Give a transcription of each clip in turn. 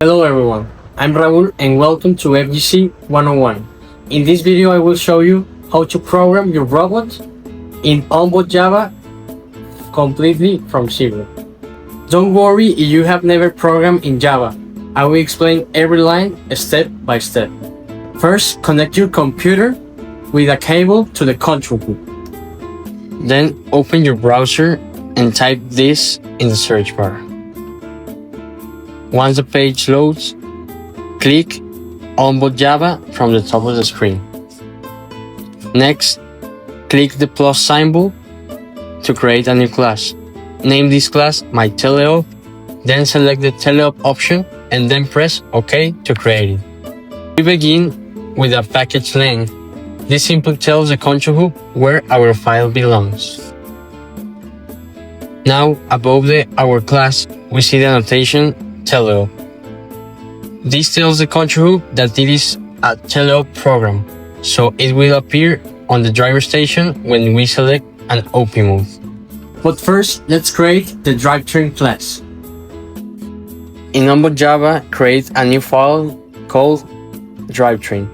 Hello everyone, I'm Raul and welcome to FGC 101. In this video I will show you how to program your robot in onboard Java completely from zero. Don't worry if you have never programmed in Java. I will explain every line step by step. First, connect your computer with a cable to the control group. Then open your browser and type this in the search bar. Once the page loads, click Onboard Java from the top of the screen. Next, click the plus symbol to create a new class. Name this class My Teleop, then select the Teleop option and then press OK to create it. We begin with a package length. This simply tells the control group where our file belongs. Now, above our class, we see the annotation Teleop. This tells the control group that it is a Teleop program, so it will appear on the driver station when we select an OP mode. But first, let's create the drivetrain class. In Onboard Java, create a new file called drivetrain.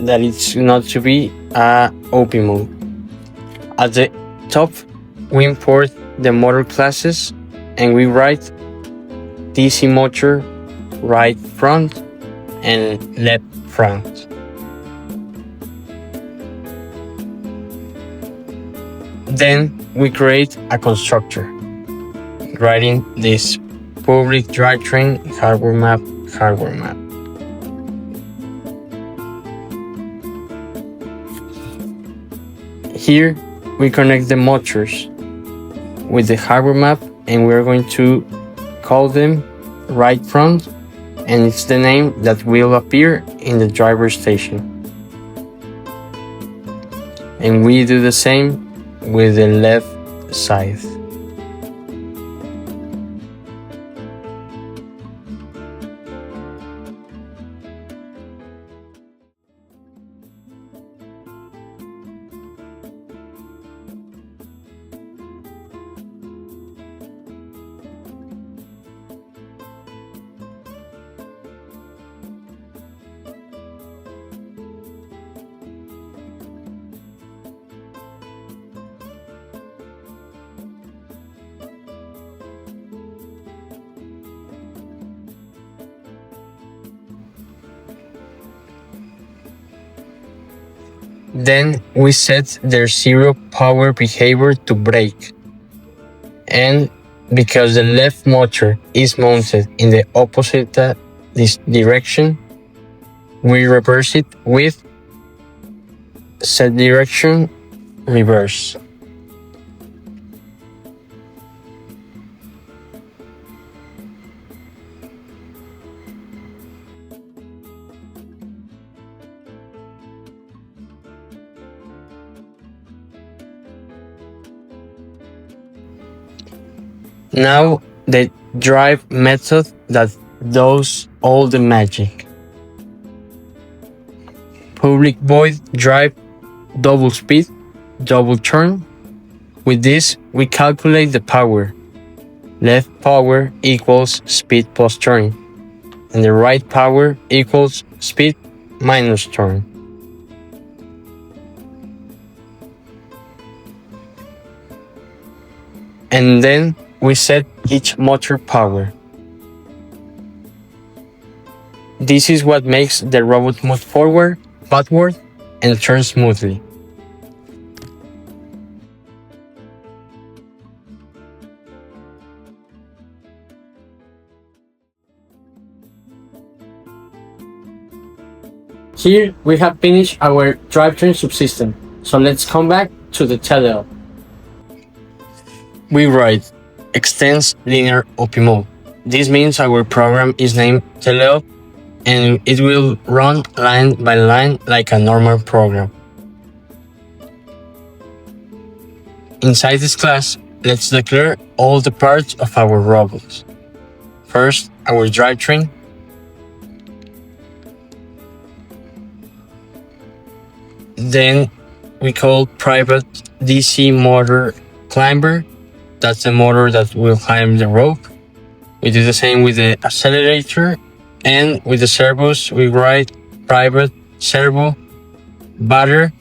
That is not to be a OP mode. At the top, we import the motor classes and we write DC motor right front and left front. Then we create a constructor, writing this public drivetrain hardware map. Here we connect the motors with the hardware map and we're going to call them right front, and it's the name that will appear in the driver station. And we do the same with the left side. Then we set their zero power behavior to brake. And because the left motor is mounted in the opposite this direction, we reverse it with set direction reverse. Now the drive method that does all the magic. Public void drive double speed, double turn. With this, we calculate the power. Left power equals speed plus turn, and the right power equals speed minus turn. And then we set each motor power. This is what makes the robot move forward, backward, and turn smoothly. Here we have finished our drivetrain subsystem, so let's come back to the Teleop. We write extends linear OP mode. This means our program is named Teleop and it will run line by line like a normal program. Inside this class, let's declare all the parts of our robot. First, our drivetrain. Then we call private DC motor climber. That's the motor that will climb the rope. We do the same with the accelerator, and with the servos we write private servo battery.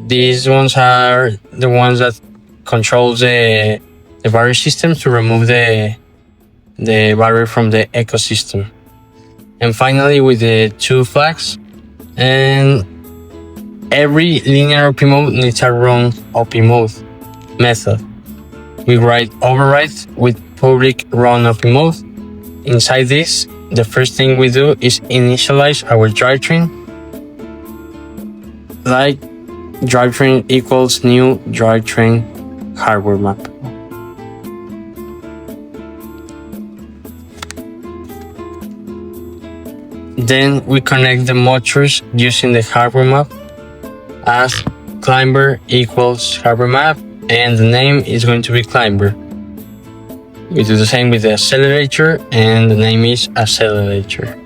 These ones are the ones that controls the battery system to remove the battery from the ecosystem. And finally, with the two flags, and every linear OP mode needs a run OP mode method. We write override with public run OP mode. Inside this, the first thing we do is initialize our drivetrain, like drivetrain equals new drivetrain hardware map. Then we connect the motors using the hardware map as climber equals hardware map, and the name is going to be climber. We do the same with the accelerator, and the name is accelerator.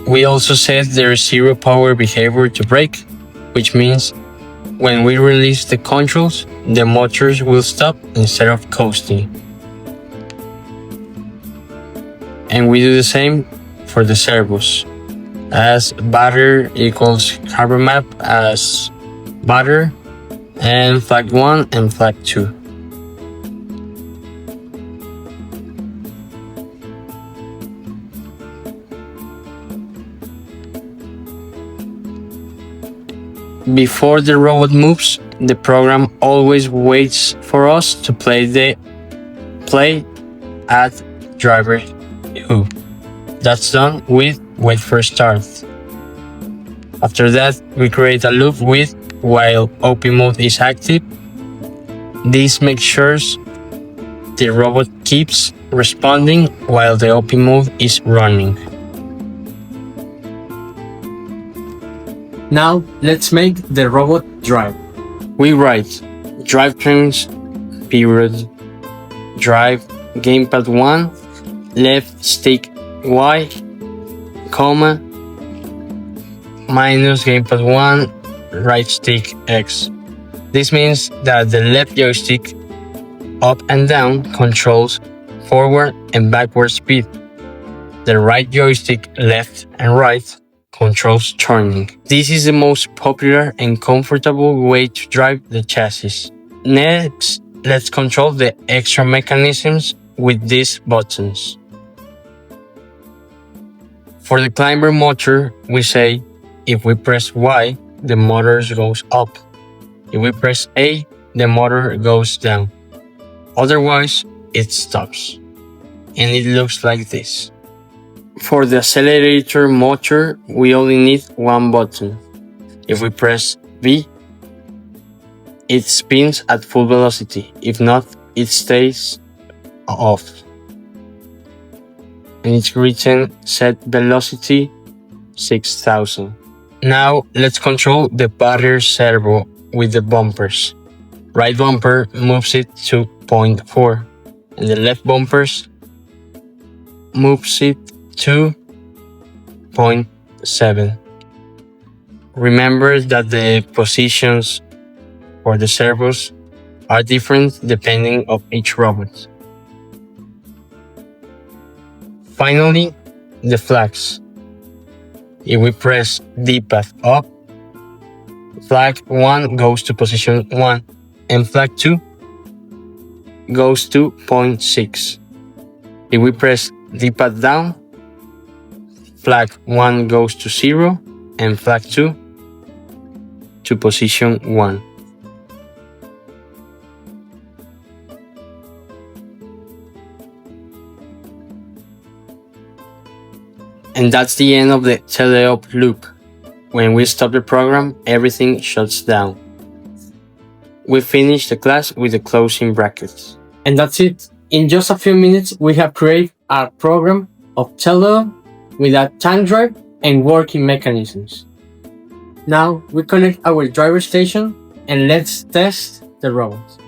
We also set the zero power behavior to brake, which means when we release the controls, the motors will stop instead of coasting. And we do the same for the servos, as batter equals hardware map as batter, and flag 1 and flag 2. Before the robot moves, the program always waits for us to play at driver who. That's done with wait for start. After that, we create a loop with while OP mode is active. This makes sure the robot keeps responding while the OP mode is running. Now, let's make the robot drive. We write drivetrains, period, drive, gamepad 1, left stick Y, comma, minus gamepad 1, right stick X. This means that the left joystick up and down controls forward and backward speed. The right joystick left and right controls turning. This is the most popular and comfortable way to drive the chassis. Next, let's control the extra mechanisms with these buttons. For the climber motor, we say if we press Y, the motor goes up. If we press A, the motor goes down. Otherwise, it stops. And it looks like this. For the accelerator motor, we only need one button. If we press V, it spins at full velocity. If not, it stays off. And it's written set velocity 6000. Now let's control the battery servo with the bumpers. Right bumper moves it to 0.4 and the left bumpers moves it to 0.7. Remember that the positions for the servos are different depending on each robot. Finally, the flags. If we press D-pad up, flag 1 goes to position 1 and flag 2 goes to 0.6. If we press D-pad down, flag 1 goes to 0 and flag 2 to position 1. And that's the end of the teleop loop. When we stop the program, everything shuts down. We finish the class with the closing brackets. And that's it. In just a few minutes, we have created a program of teleop with a tank drive and working mechanisms. Now we connect our driver station and let's test the robot.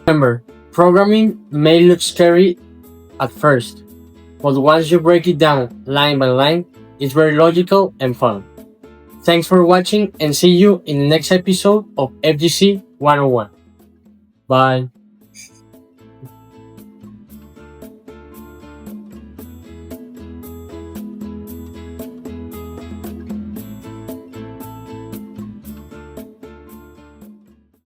Remember, programming may look scary at first, but once you break it down line by line, it's very logical and fun. Thanks for watching and see you in the next episode of FGC 101. Bye.